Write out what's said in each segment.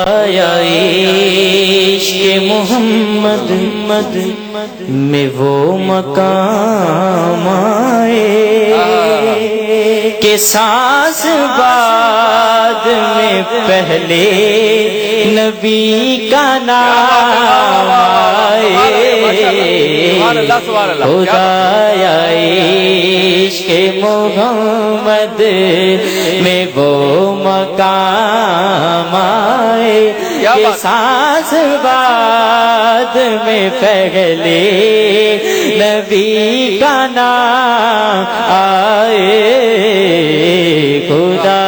یا عشق محمد میں وہ مقام آئے کہ سانس بعد میں پہلے نبی کا نام آئے خدا یا عشق محمد میں وہ مقام آئے کہ سانس بعد میں پہلے نبی کا نام آئے خدا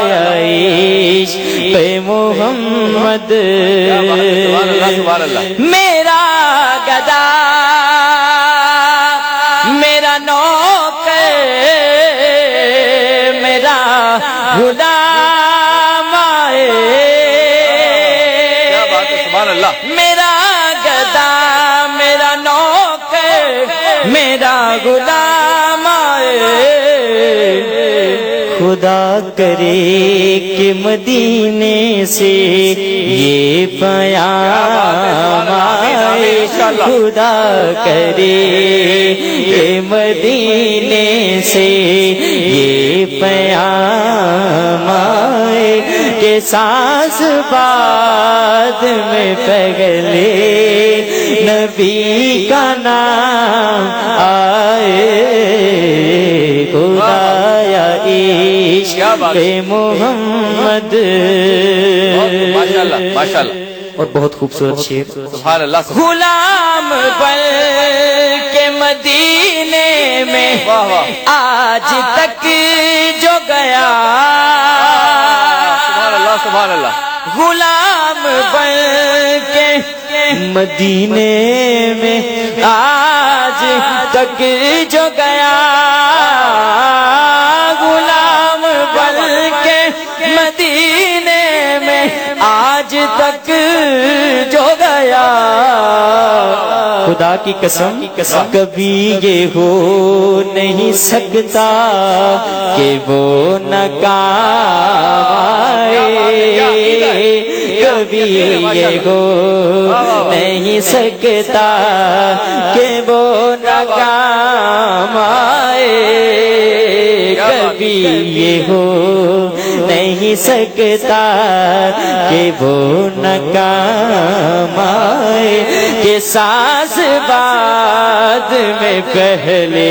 یا عشق محمد میرا گدا میرا نوکر میرا غلام آئے میرا گدا میرا نوکر میرا غلام آئے خدا کرے کہ مدینے سے یہ پیام آئے خدا کرے کہ مدینے سے یہ پیام آئے کہ سانس بعد میں پہلے نبی کا نام آئے خدا یا عشق محمد ماشاءاللہ اور بہت خوبصورت شعر سبحان اللہ غلام بن کے مدینے میں آج تک جو گیا سبحان اللہ غلام بن کے مدینے میں آج تک جو گیا غلام بن کے مدینے میں آج تک جو گیا خدا کی قسم کبھی یہ ہو نہیں سکتا کہ وہ ناکام آئے کبھی یہ ہو نہیں سکتا کہ وہ ناکام آئے کبھی یہ ہو نہیں سکتا کہ وہ ناکام آئے کہ سانس بعد میں پہلے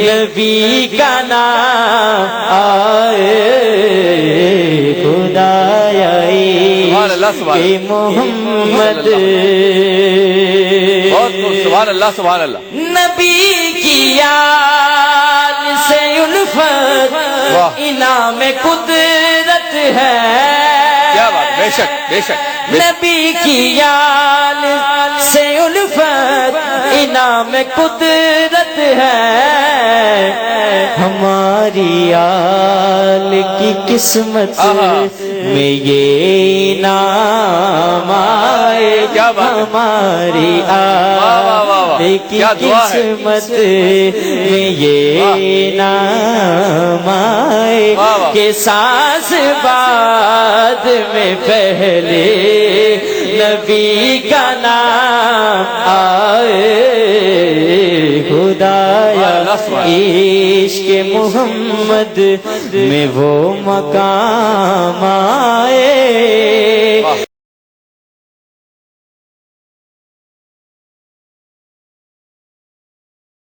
نبی کا نام آئے خدا یا عشق محمد سبحان اللہ سبحان اللہ نبی کی یاد سے الفت انعام قدرت ہے کیا بات بے شک بے شک نبی کی یاد سے الفت انعام قدرت ہے ہماری آل کی قسمت میں یہ نام آئے ہماری آل کی قسمت میں یہ نام آئے کہ سانس بعد میں پہلے نبی کا نام آئے خدا یا عشق محمد میں وہ مقام آئے